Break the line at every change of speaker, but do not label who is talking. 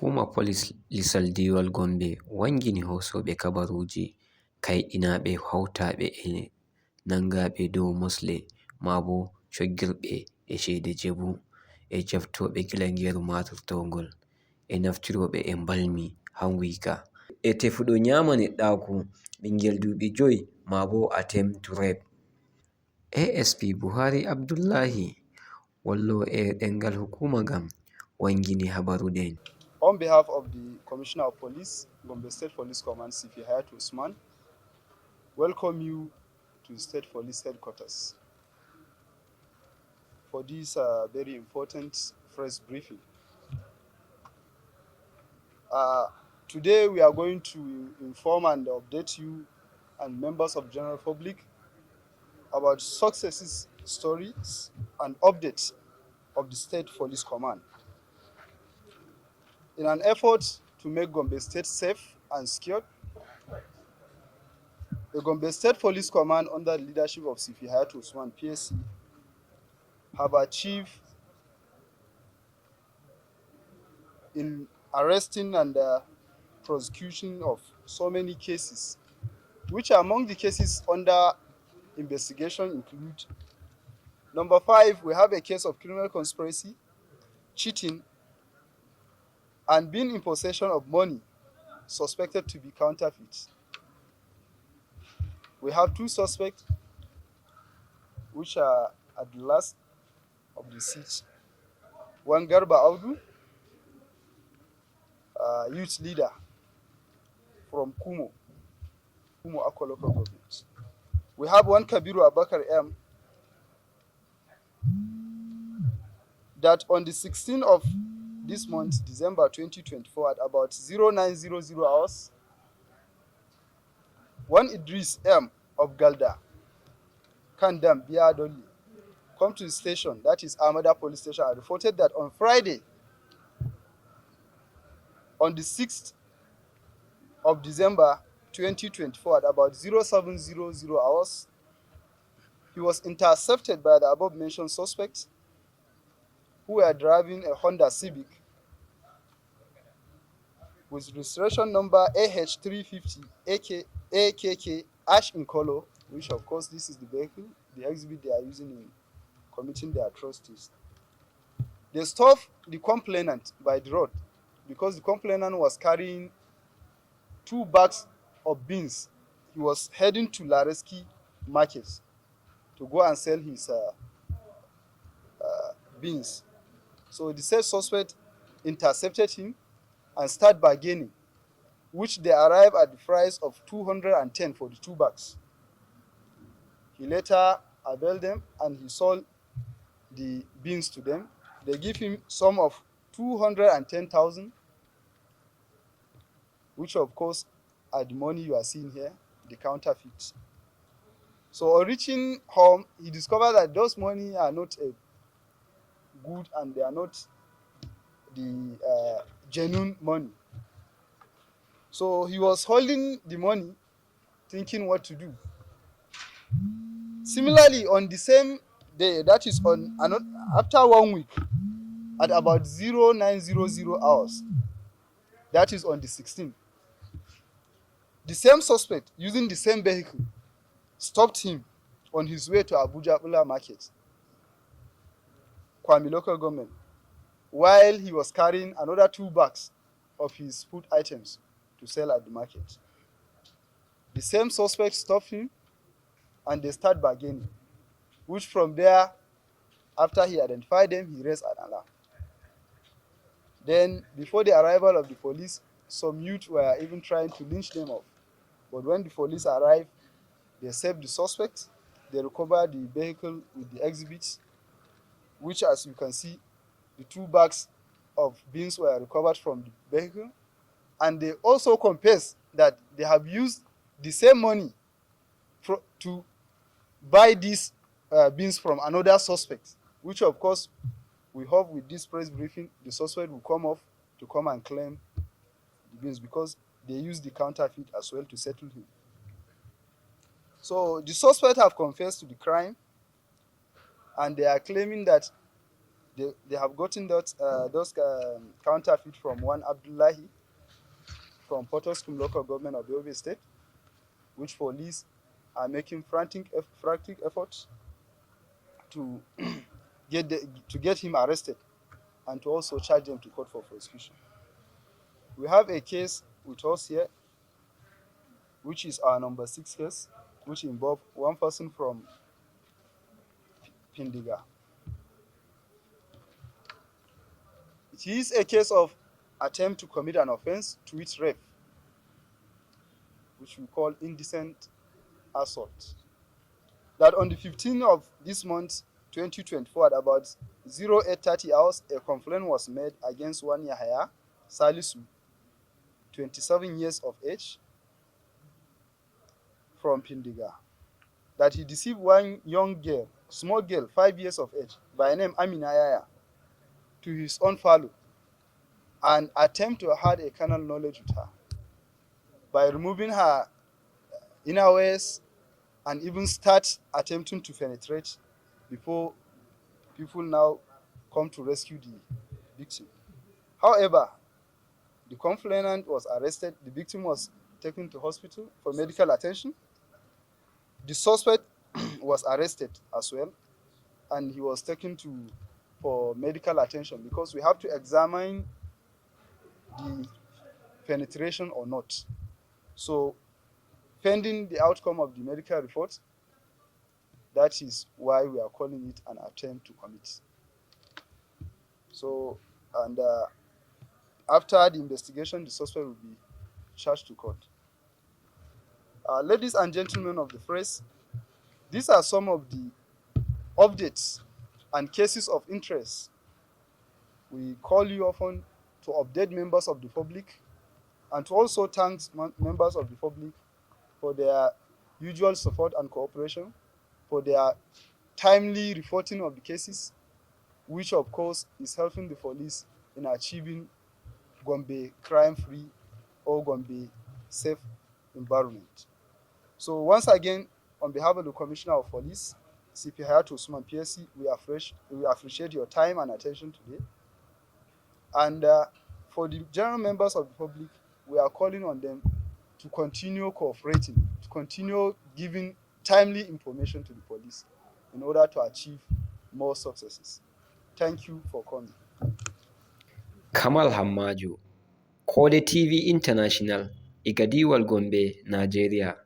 Hukuma Police Lissal Diiwal Gombe wangini hosoɓe kabaruji Kaiɗinaɓe hawtaɓe e nangaɓe dow Mosle maabo coggirɓe e ceede jebu e jaftoɓe gilangeeru matortowngol e naftiroɓe e mbalmi hanwika e tefuɗo nyama neɗɗaku ɓingel duuɓi 5 maabo attempt to rape. ASP Buhari Abdullahi wallowo e ɗengal hukuma ngam wangini habaru ɗen.
On behalf of the Commissioner of Police, Gombe State Police Command, CP Hayatu Usman, welcome you to the State Police Headquarters for this very important press briefing. Today we are going to inform and update you and members of the general public about successes, stories, and updates of the State Police Command. In an effort to make Gombe State safe and secure, the Gombe State Police Command, under the leadership of CP Hayatu Usman, PSC, have achieved in arresting and prosecution of so many cases, which among the cases under investigation include: number 5, we have a case of criminal conspiracy, cheating, and being in possession of money suspected to be counterfeit. We have 2 suspects, which are at the last of the seats. One Garba Audu, youth leader from Kumo Akwa local government. We have one Kabiru Abakar M, that on the 16th of this month, December 2024, at about 0900 hours, one Idris M of Galda, Kandam, Biadoli, come to the station, that is Amada Police Station, and reported that on Friday, on the 6th of December 2024, at about 0700 hours, he was intercepted by the above-mentioned suspects who were driving a Honda Civic with registration number AH350 AKK ash in color, which of course this is the vehicle, the exhibit they are using in committing their atrocities. They stopped the complainant by the road because the complainant was carrying 2 bags of beans. He was heading to Lareski Market to go and sell his beans. So the said suspect intercepted him and started bargaining, which they arrived at the price of 210 for the 2 bags. He later availed them and he sold the beans to them. They give him sum of 210,000, which of course are the money you are seeing here, the counterfeit. So on reaching home, he discovered that those money are not good and they are not the genuine money. So he was holding the money, thinking what to do. Similarly, on the same day, that is on after 1 week, at about 0900 hours, that is on the 16th, the same suspect, using the same vehicle, stopped him on his way to Abuja Ula Market, Kwame local government, while he was carrying another 2 bags of his food items to sell at the market. The same suspect stopped him and they start bargaining, which from there, after he identified them, he raised an alarm. Then, before the arrival of the police, some youth were even trying to lynch them off. But when the police arrived, they saved the suspect, they recovered the vehicle with the exhibits, which, as you can see, the 2 bags of beans were recovered from the vehicle, and they also confessed that they have used the same money to buy these beans from another suspect, which of course we hope with this press briefing the suspect will come off to come and claim the beans, because they used the counterfeit as well to settle him. So the suspect have confessed to the crime, and they are claiming that They have gotten those counterfeit from one Abdullahi from Potoskum local government of Yobe State, which police are making frantic efforts to get him arrested and to also charge them to court for prosecution. We have a case with us here, which is our number 6 case, which involved one person from Pindiga. It is a case of attempt to commit an offense, to which rape, which we call indecent assault. That on the 15th of this month, 2024, at about 08:30 hours, a complaint was made against one Yahaya Salisu, 27 years of age, from Pindiga, that he deceived one young girl, small girl, 5 years of age, by name Amina Yaya, to his own follow, and attempt to have a carnal knowledge with her by removing her innerwears and even start attempting to penetrate before people now come to rescue the victim. However, the complainant was arrested. The victim was taken to hospital for medical attention. The suspect was arrested as well, and he was taken for medical attention, because we have to examine the penetration or not. So, pending the outcome of the medical report, that is why we are calling it an attempt to commit. So, and after the investigation, the suspect will be charged to court. Ladies and gentlemen of the press, these are some of the updates and cases of interest. We call you often to update members of the public and to also thank members of the public for their usual support and cooperation, for their timely reporting of the cases, which of course is helping the police in achieving Gombe crime-free or Gombe safe environment. So once again, on behalf of the Commissioner of Police, CP Hayato Usman PSC, we appreciate your time and attention today. And for the general members of the public, we are calling on them to continue cooperating, to continue giving timely information to the police in order to achieve more successes. Thank you for coming.
Kamal Hammajo, Kode TV International, Diiwal Gombe, Nigeria.